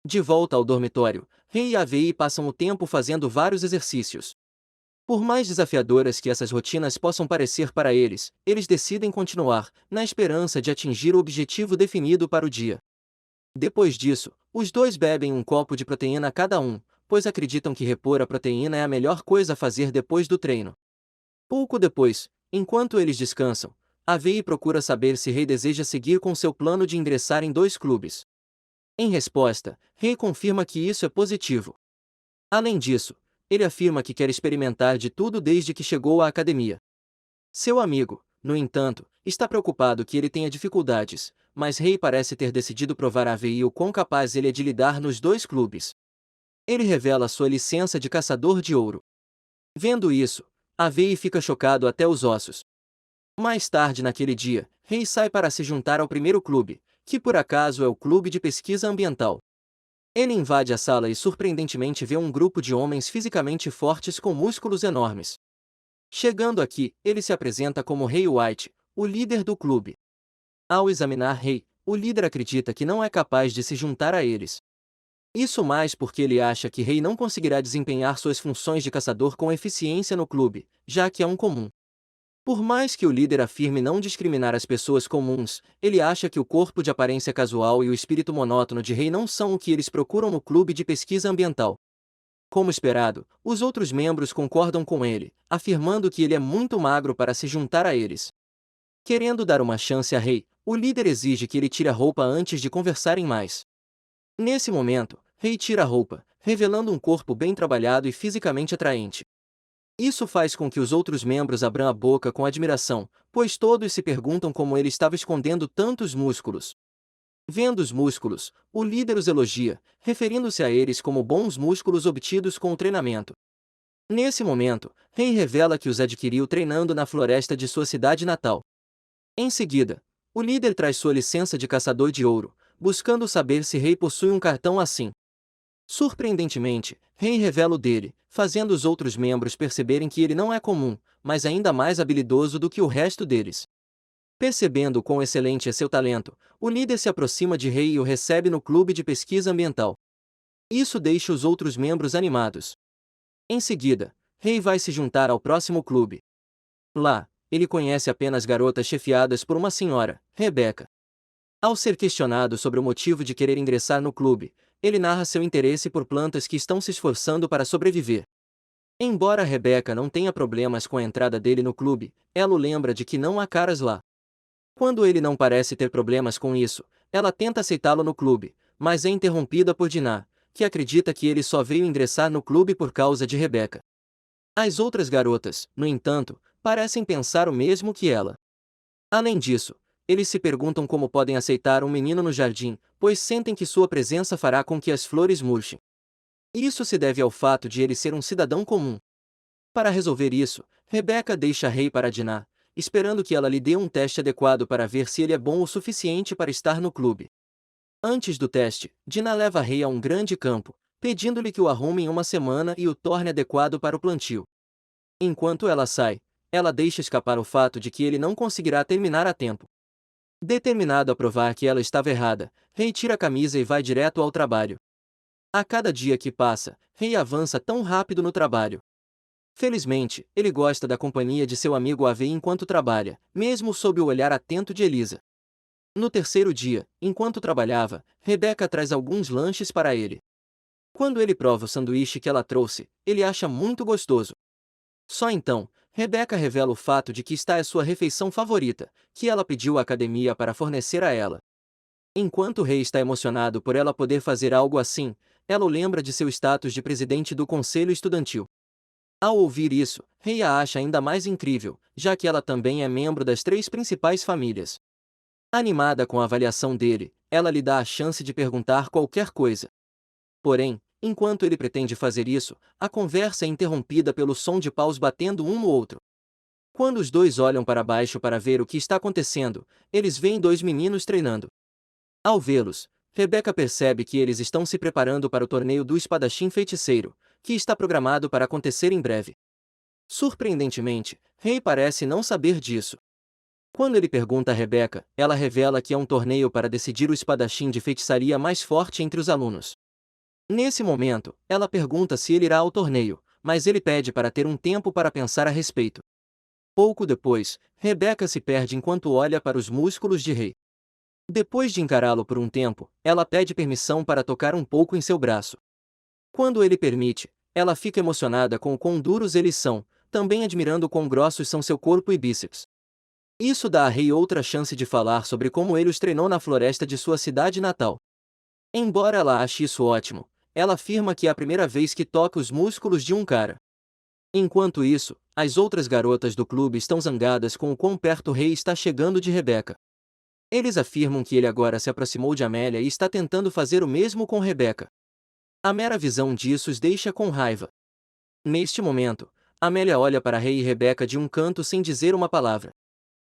De volta ao dormitório, Rei e Avi passam o tempo fazendo vários exercícios. Por mais desafiadoras que essas rotinas possam parecer para eles, eles decidem continuar, na esperança de atingir o objetivo definido para o dia. Depois disso, os dois bebem um copo de proteína cada um, pois acreditam que repor a proteína é a melhor coisa a fazer depois do treino. Pouco depois, enquanto eles descansam, Avi procura saber se Rei deseja seguir com seu plano de ingressar em dois clubes. Em resposta, Rei confirma que isso é positivo. Além disso, ele afirma que quer experimentar de tudo desde que chegou à academia. Seu amigo, no entanto, está preocupado que ele tenha dificuldades, mas Rei parece ter decidido provar a Avi o quão capaz ele é de lidar nos dois clubes. Ele revela sua licença de caçador de ouro. Vendo isso, Avi fica chocado até os ossos. Mais tarde naquele dia, Rei sai para se juntar ao primeiro clube, que por acaso é o Clube de Pesquisa Ambiental. Ele invade a sala e surpreendentemente vê um grupo de homens fisicamente fortes com músculos enormes. Chegando aqui, ele se apresenta como Rei White, o líder do clube. Ao examinar Rei, o líder acredita que não é capaz de se juntar a eles. Isso mais porque ele acha que Rei não conseguirá desempenhar suas funções de caçador com eficiência no clube, já que é um comum. Por mais que o líder afirme não discriminar as pessoas comuns, ele acha que o corpo de aparência casual e o espírito monótono de Rei não são o que eles procuram no clube de pesquisa ambiental. Como esperado, os outros membros concordam com ele, afirmando que ele é muito magro para se juntar a eles. Querendo dar uma chance a Rei, o líder exige que ele tire a roupa antes de conversarem mais. Nesse momento, Rei tira a roupa, revelando um corpo bem trabalhado e fisicamente atraente. Isso faz com que os outros membros abram a boca com admiração, pois todos se perguntam como ele estava escondendo tantos músculos. Vendo os músculos, o líder os elogia, referindo-se a eles como bons músculos obtidos com o treinamento. Nesse momento, Rei revela que os adquiriu treinando na floresta de sua cidade natal. Em seguida, o líder traz sua licença de caçador de ouro, buscando saber se Rei possui um cartão assim. Surpreendentemente, Rei revela o dele, fazendo os outros membros perceberem que ele não é comum, mas ainda mais habilidoso do que o resto deles. Percebendo quão excelente é seu talento, o líder se aproxima de Rei e o recebe no clube de pesquisa ambiental. Isso deixa os outros membros animados. Em seguida, Rei vai se juntar ao próximo clube. Lá, ele conhece apenas garotas chefiadas por uma senhora, Rebecca. Ao ser questionado sobre o motivo de querer ingressar no clube, ele narra seu interesse por plantas que estão se esforçando para sobreviver. Embora Rebecca não tenha problemas com a entrada dele no clube, ela o lembra de que não há caras lá. Quando ele não parece ter problemas com isso, ela tenta aceitá-lo no clube, mas é interrompida por Dinah, que acredita que ele só veio ingressar no clube por causa de Rebecca. As outras garotas, no entanto, parecem pensar o mesmo que ela. Além disso, eles se perguntam como podem aceitar um menino no jardim, pois sentem que sua presença fará com que as flores murchem. Isso se deve ao fato de ele ser um cidadão comum. Para resolver isso, Rebecca deixa Rei para Dinah, esperando que ela lhe dê um teste adequado para ver se ele é bom o suficiente para estar no clube. Antes do teste, Dinah leva Rei a um grande campo, pedindo-lhe que o arrume em uma semana e o torne adequado para o plantio. Enquanto ela sai, ela deixa escapar o fato de que ele não conseguirá terminar a tempo. Determinado a provar que ela estava errada, Rei tira a camisa e vai direto ao trabalho. A cada dia que passa, Rei avança tão rápido no trabalho. Felizmente, ele gosta da companhia de seu amigo Avi enquanto trabalha, mesmo sob o olhar atento de Elisa. No terceiro dia, enquanto trabalhava, Rebecca traz alguns lanches para ele. Quando ele prova o sanduíche que ela trouxe, ele acha muito gostoso. Só então, Rebecca revela o fato de que está é sua refeição favorita, que ela pediu à academia para fornecer a ela. Enquanto o rei está emocionado por ela poder fazer algo assim, ela o lembra de seu status de presidente do conselho estudantil. Ao ouvir isso, Rei a acha ainda mais incrível, já que ela também é membro das três principais famílias. Animada com a avaliação dele, ela lhe dá a chance de perguntar qualquer coisa. Porém, enquanto ele pretende fazer isso, a conversa é interrompida pelo som de paus batendo um no outro. Quando os dois olham para baixo para ver o que está acontecendo, eles veem dois meninos treinando. Ao vê-los, Rebecca percebe que eles estão se preparando para o torneio do espadachim feiticeiro, que está programado para acontecer em breve. Surpreendentemente, Rei parece não saber disso. Quando ele pergunta a Rebecca, ela revela que é um torneio para decidir o espadachim de feitiçaria mais forte entre os alunos. Nesse momento, ela pergunta se ele irá ao torneio, mas ele pede para ter um tempo para pensar a respeito. Pouco depois, Rebecca se perde enquanto olha para os músculos de Rei. Depois de encará-lo por um tempo, ela pede permissão para tocar um pouco em seu braço. Quando ele permite, ela fica emocionada com o quão duros eles são, também admirando quão grossos são seu corpo e bíceps. Isso dá a Rei outra chance de falar sobre como ele os treinou na floresta de sua cidade natal. Embora ela ache isso ótimo, ela afirma que é a primeira vez que toca os músculos de um cara. Enquanto isso, as outras garotas do clube estão zangadas com o quão perto o Rei está chegando de Rebecca. Eles afirmam que ele agora se aproximou de Amélia e está tentando fazer o mesmo com Rebecca. A mera visão disso os deixa com raiva. Neste momento, Amélia olha para Rei e Rebecca de um canto sem dizer uma palavra.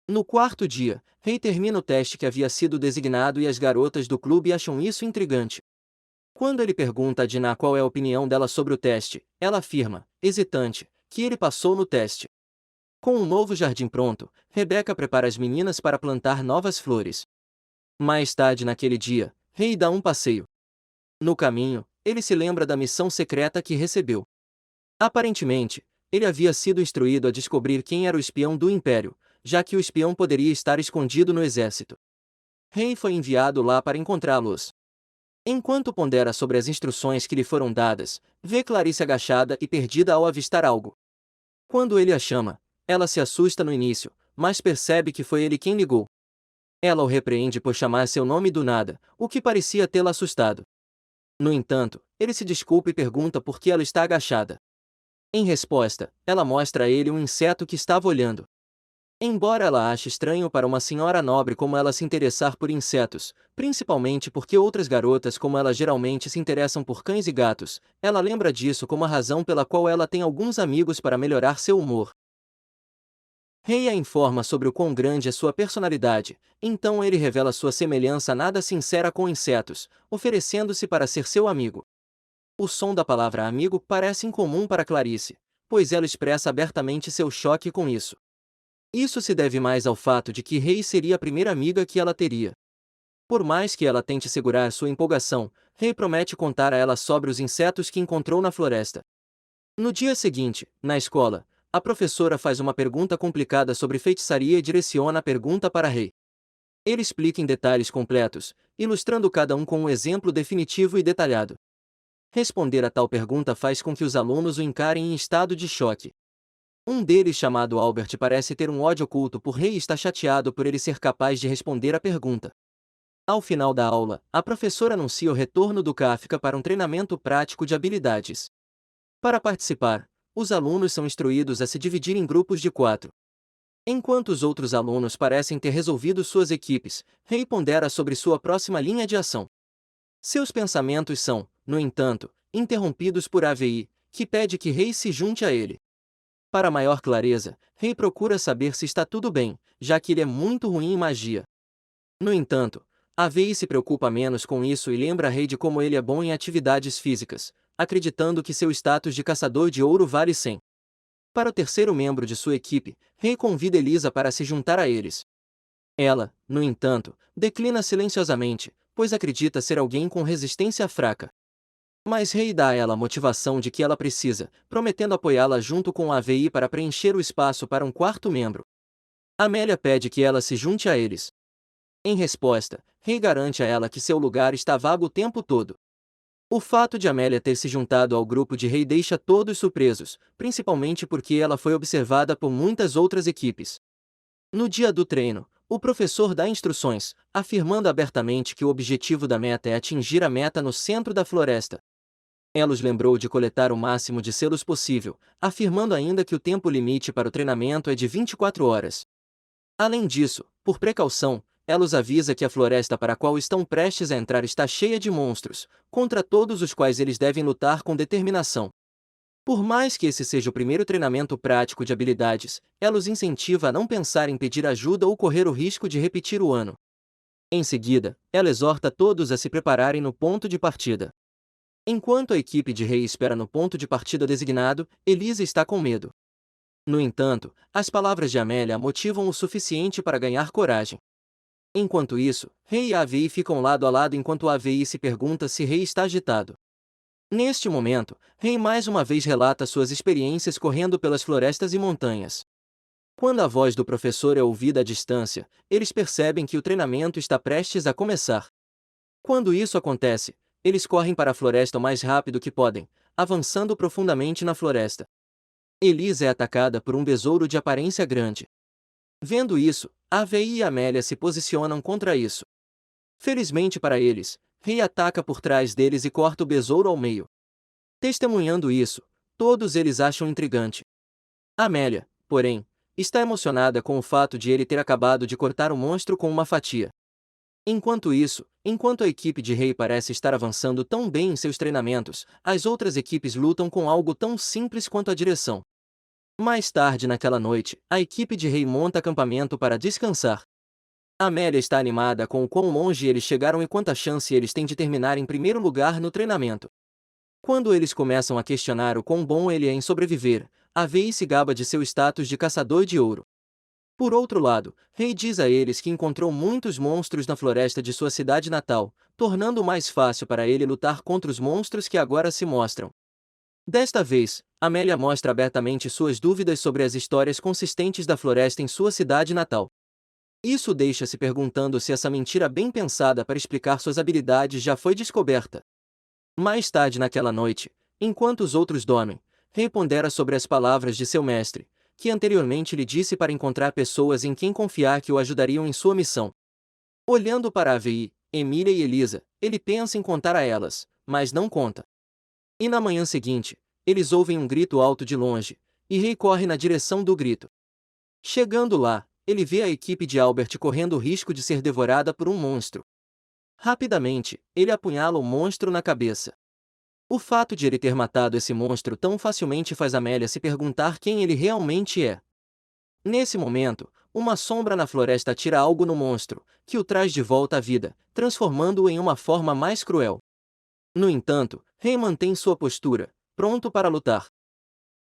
No quarto dia, Rei termina o teste que havia sido designado e as garotas do clube acham isso intrigante. Quando ele pergunta a Dinah qual é a opinião dela sobre o teste, ela afirma, hesitante, que ele passou no teste. Com um novo jardim pronto, Rebecca prepara as meninas para plantar novas flores. Mais tarde naquele dia, Rei dá um passeio. No caminho, ele se lembra da missão secreta que recebeu. Aparentemente, ele havia sido instruído a descobrir quem era o espião do Império, já que o espião poderia estar escondido no exército. Rei foi enviado lá para encontrá-los. Enquanto pondera sobre as instruções que lhe foram dadas, vê Clarice agachada e perdida ao avistar algo. Quando ele a chama, ela se assusta no início, mas percebe que foi ele quem ligou. Ela o repreende por chamar seu nome do nada, o que parecia tê-la assustado. No entanto, ele se desculpa e pergunta por que ela está agachada. Em resposta, ela mostra a ele um inseto que estava olhando. Embora ela ache estranho para uma senhora nobre como ela se interessar por insetos, principalmente porque outras garotas como ela geralmente se interessam por cães e gatos, ela lembra disso como a razão pela qual ela tem alguns amigos para melhorar seu humor. Rei a informa sobre o quão grande é sua personalidade, então ele revela sua semelhança nada sincera com insetos, oferecendo-se para ser seu amigo. O som da palavra amigo parece incomum para Clarice, pois ela expressa abertamente seu choque com isso. Isso se deve mais ao fato de que Rei seria a primeira amiga que ela teria. Por mais que ela tente segurar sua empolgação, Rei promete contar a ela sobre os insetos que encontrou na floresta. No dia seguinte, na escola, a professora faz uma pergunta complicada sobre feitiçaria e direciona a pergunta para Rei. Ele explica em detalhes completos, ilustrando cada um com um exemplo definitivo e detalhado. Responder a tal pergunta faz com que os alunos o encarem em estado de choque. Um deles, chamado Albert, parece ter um ódio oculto por Rei e está chateado por ele ser capaz de responder a pergunta. Ao final da aula, a professora anuncia o retorno do Kafka para um treinamento prático de habilidades. Para participar, os alunos são instruídos a se dividir em grupos de 4. Enquanto os outros alunos parecem ter resolvido suas equipes, Rei pondera sobre sua próxima linha de ação. Seus pensamentos são, no entanto, interrompidos por AVI, que pede que Rei se junte a ele. Para maior clareza, Rei procura saber se está tudo bem, já que ele é muito ruim em magia. No entanto, AVI se preocupa menos com isso e lembra Rei de como ele é bom em atividades físicas, acreditando que seu status de caçador de ouro vale 100. Para o terceiro membro de sua equipe, Rei convida Elisa para se juntar a eles. Ela, no entanto, declina silenciosamente, pois acredita ser alguém com resistência fraca. Mas Rei dá a ela a motivação de que ela precisa, prometendo apoiá-la junto com a AVI para preencher o espaço para um quarto membro. Amélia pede que ela se junte a eles. Em resposta, Rei garante a ela que seu lugar está vago o tempo todo. O fato de Amélia ter se juntado ao grupo de Rei deixa todos surpresos, principalmente porque ela foi observada por muitas outras equipes. No dia do treino, o professor dá instruções, afirmando abertamente que o objetivo da meta é atingir a meta no centro da floresta. Ela os lembrou de coletar o máximo de selos possível, afirmando ainda que o tempo limite para o treinamento é de 24 horas. Além disso, por precaução, ela os avisa que a floresta para a qual estão prestes a entrar está cheia de monstros, contra todos os quais eles devem lutar com determinação. Por mais que esse seja o primeiro treinamento prático de habilidades, ela os incentiva a não pensar em pedir ajuda ou correr o risco de repetir o ano. Em seguida, ela exorta todos a se prepararem no ponto de partida. Enquanto a equipe de Rei espera no ponto de partida designado, Elisa está com medo. No entanto, as palavras de Amélia a motivam o suficiente para ganhar coragem. Enquanto isso, Rei e a AVI ficam lado a lado enquanto a AVI se pergunta se Rei está agitado. Neste momento, Rei mais uma vez relata suas experiências correndo pelas florestas e montanhas. Quando a voz do professor é ouvida à distância, eles percebem que o treinamento está prestes a começar. Quando isso acontece, eles correm para a floresta o mais rápido que podem, avançando profundamente na floresta. Elisa é atacada por um besouro de aparência grande. Vendo isso, Avi e Amélia se posicionam contra isso. Felizmente para eles, Rei ataca por trás deles e corta o besouro ao meio. Testemunhando isso, todos eles acham intrigante. Amélia, porém, está emocionada com o fato de ele ter acabado de cortar o monstro com uma fatia. Enquanto isso, enquanto a equipe de Rei parece estar avançando tão bem em seus treinamentos, as outras equipes lutam com algo tão simples quanto a direção. Mais tarde naquela noite, a equipe de Rei monta acampamento para descansar. Amélia está animada com o quão longe eles chegaram e quanta chance eles têm de terminar em primeiro lugar no treinamento. Quando eles começam a questionar o quão bom ele é em sobreviver, Avi se gaba de seu status de caçador de ouro. Por outro lado, Rei diz a eles que encontrou muitos monstros na floresta de sua cidade natal, tornando mais fácil para ele lutar contra os monstros que agora se mostram. Desta vez, Amélia mostra abertamente suas dúvidas sobre as histórias consistentes da floresta em sua cidade natal. Isso deixa se perguntando se essa mentira bem pensada para explicar suas habilidades já foi descoberta. Mais tarde naquela noite, enquanto os outros dormem, Rei pondera sobre as palavras de seu mestre, que anteriormente lhe disse para encontrar pessoas em quem confiar que o ajudariam em sua missão. Olhando para Avi, Emília e Elisa, ele pensa em contar a elas, mas não conta. E na manhã seguinte, eles ouvem um grito alto de longe, e Rei corre na direção do grito. Chegando lá, ele vê a equipe de Albert correndo o risco de ser devorada por um monstro. Rapidamente, ele apunhala o monstro na cabeça. O fato de ele ter matado esse monstro tão facilmente faz Amélia se perguntar quem ele realmente é. Nesse momento, uma sombra na floresta atira algo no monstro, que o traz de volta à vida, transformando-o em uma forma mais cruel. No entanto, Rei mantém sua postura, pronto para lutar.